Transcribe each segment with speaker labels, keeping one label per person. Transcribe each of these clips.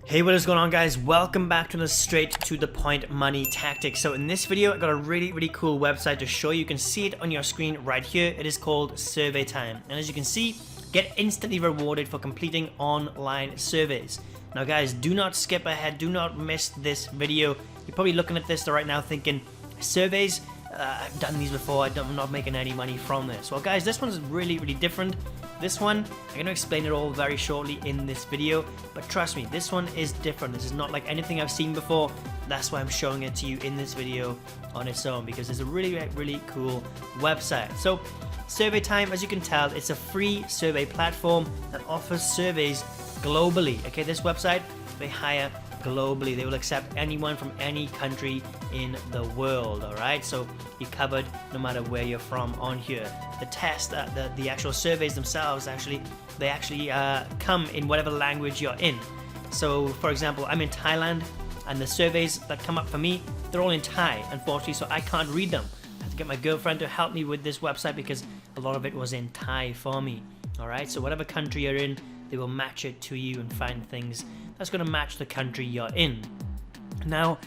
Speaker 1: Hey, what is going on, guys? Welcome back to the straight to the point money tactics. So in this video, I got a really cool website to show you. You can see it on your screen right here. It is called Survey Time, and as you can see, get instantly rewarded for completing online surveys. Now guys, do not skip ahead, do not miss this video. You're probably looking at this right now thinking, surveys, I've done these before, I'm not making any money from this. Well guys, this one's really different. This one, I'm going to explain it all very shortly in this video, but trust me, this one is different. This is not like anything I've seen before. That's why I'm showing it to you in this video on its own, because it's a really cool website. So Survey Time, as you can tell, it's a free survey platform that offers surveys globally. Okay, this website, they hire globally. They will accept anyone from any country in the world. All right, so you're covered no matter where you're from on here. The test, the actual surveys themselves, they actually come in whatever language you're in. So for example, I'm in Thailand, and the surveys that come up for me, they're all in Thai, unfortunately, so I can't read them. I have to get my girlfriend to help me with this website because a lot of it was in Thai for me. All right, so whatever country you're in, they will match it to you and find things that's going to match the country you're in. Now,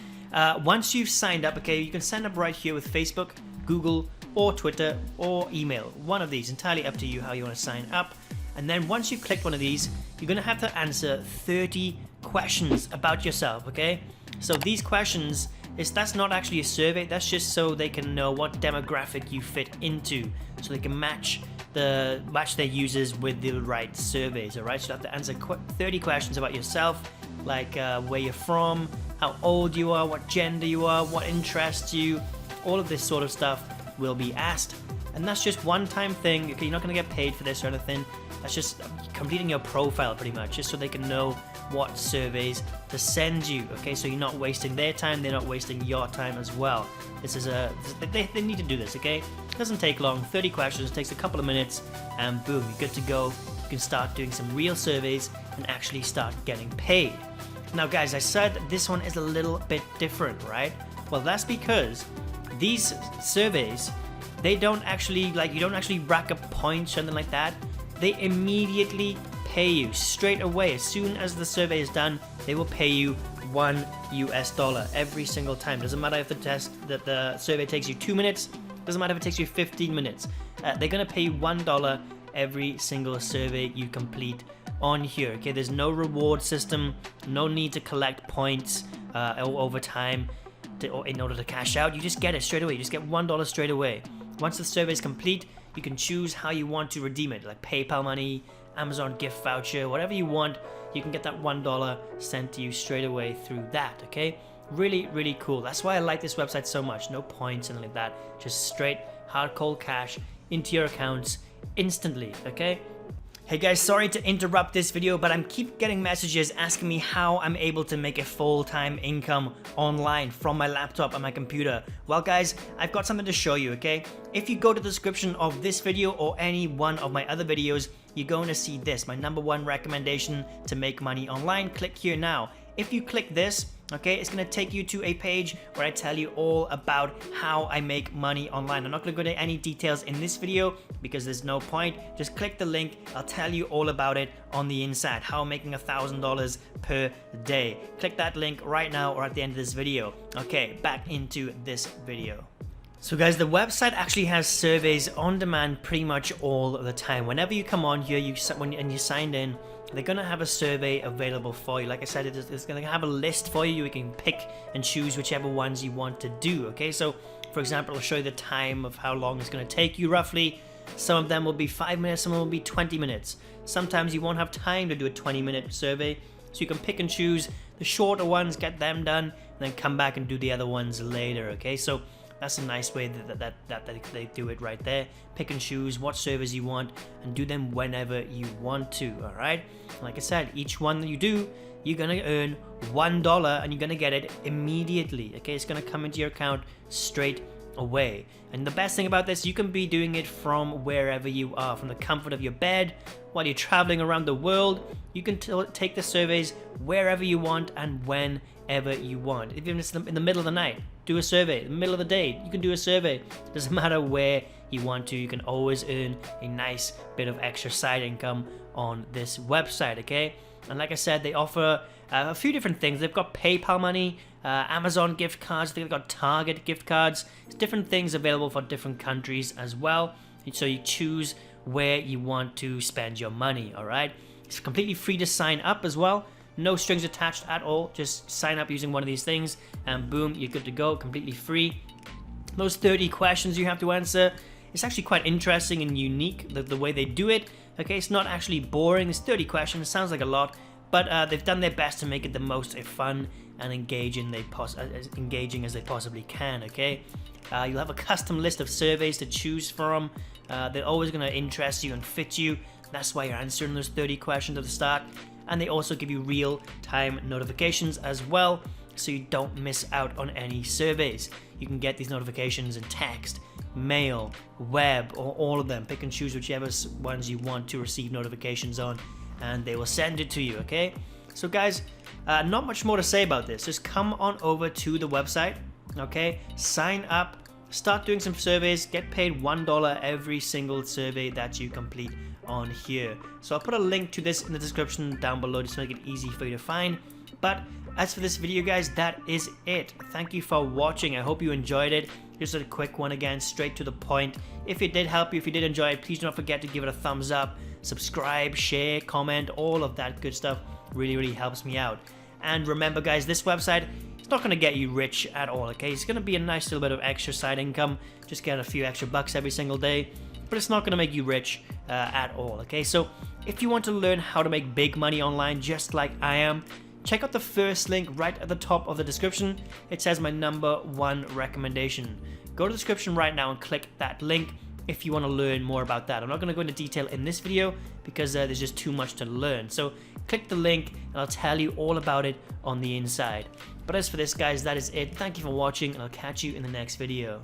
Speaker 1: once you've signed up, okay, you can sign up right here with Facebook, Google, or Twitter, or email. One of these, entirely up to you how you want to sign up. And then once you've clicked one of these, you're going to have to answer 30 questions about yourself, okay? So these questions, that's not actually a survey, that's just so they can know what demographic you fit into, so they can match their users with the right surveys. All right, so you have to answer 30 questions about yourself, like where you're from, how old you are, what gender you are, what interests you. All of this sort of stuff will be asked, and that's just one-time thing. Okay, you're not going to get paid for this or anything. That's just completing your profile pretty much, just so they can know what surveys to send you. Okay, so you're not wasting their time, they're not wasting your time as well. This is they need to do this. Okay, it doesn't take long. 30 questions, takes a couple of minutes, and boom, you're good to go. You can start doing some real surveys and actually start getting paid. Now guys, I said this one is a little bit different, right? Well, that's because these surveys, they don't actually, you don't actually rack up points or something like that. They immediately pay you straight away. As soon as the survey is done, they will pay you $1 every single time. Doesn't matter if the survey takes you 2 minutes, doesn't matter if it takes you 15 minutes. They're gonna pay you $1 every single survey you complete on here. Okay, there's no reward system, no need to collect points over time in order to cash out. You just get it straight away. You just get $1 straight away. Once the survey is complete, you can choose how you want to redeem it, like PayPal money, Amazon gift voucher, whatever you want. You can get that $1 sent to you straight away through that. Okay, really cool. That's why I like this website so much. No points and like that, just straight hard cold cash into your accounts instantly. Okay. Hey guys, sorry to interrupt this video, but I keep getting messages asking me how I'm able to make a full-time income online from my laptop and my computer. Well guys, I've got something to show you, okay? If you go to the description of this video or any one of my other videos, you're going to see this, my #1 recommendation to make money online. Click here now. If you click this, okay, it's going to take you to a page where I tell you all about how I make money online. I'm not going to go into any details in this video because there's no point. Just click the link. I'll tell you all about it on the inside, how I'm making $1,000 per day. Click that link right now or at the end of this video. Okay, back into this video. So guys, the website actually has surveys on demand pretty much all the time. Whenever you come on here, you signed in, they're going to have a survey available for you. Like I said, it's going to have a list for you. You can pick and choose whichever ones you want to do. Okay, so for example, I'll show you the time of how long it's going to take you roughly. Some of them will be 5 minutes, some will be 20 minutes. Sometimes you won't have time to do a 20-minute survey, so you can pick and choose the shorter ones, get them done, and then come back and do the other ones later. Okay, so that's a nice way that they do it right there. Pick and choose what surveys you want and do them whenever you want to. All right, like I said, each one that you do, you're gonna earn $1 and you're gonna get it immediately. Okay, it's gonna come into your account straight away. And the best thing about this, you can be doing it from wherever you are, from the comfort of your bed, while you're traveling around the world. You can take the surveys wherever you want and whenever you want. Even if it's in the middle of the night, do a survey. In the middle of the day, you can do a survey. Doesn't matter where you want to. You can always earn a nice bit of extra side income on this website. Okay, And like I said, they offer a few different things. They've got PayPal money, Amazon gift cards, they've got Target gift cards. There's different things available for different countries as well. So you choose where you want to spend your money, all right? It's completely free to sign up as well. No strings attached at all. Just sign up using one of these things and boom, you're good to go, completely free. Those 30 questions you have to answer, it's actually quite interesting and unique, the way they do it. Okay, it's not actually boring. It's 30 questions, sounds like a lot, but they've done their best to make it the most fun and engaging as they possibly can, okay? You'll have a custom list of surveys to choose from. They're always going to interest you and fit you. That's why you're answering those 30 questions at the start. And they also give you real-time notifications as well, so you don't miss out on any surveys. You can get these notifications in text, mail, web, or all of them. Pick and choose whichever ones you want to receive notifications on, and they will send it to you, okay? So guys, not much more to say about this. Just come on over to the website, okay? Sign up, start doing some surveys, get paid $1 every single survey that you complete on here. So I'll put a link to this in the description down below just to make it easy for you to find. But as for this video, guys, that is it. Thank you for watching. I hope you enjoyed it. Just a quick one again, straight to the point. If it did help you, if you did enjoy it, please do not forget to give it a thumbs up, subscribe, share, comment, all of that good stuff. Really helps me out. And remember, guys, this website, it's not going to get you rich at all, okay? It's going to be a nice little bit of extra side income. Just get a few extra bucks every single day. But it's not going to make you rich at all, okay? So if you want to learn how to make big money online just like I am, check out the first link right at the top of the description. It says my #1 recommendation. Go to the description right now and click that link if you want to learn more about that. I'm not going to go into detail in this video because there's just too much to learn. So click the link and I'll tell you all about it on the inside. But as for this, guys, that is it. Thank you for watching and I'll catch you in the next video.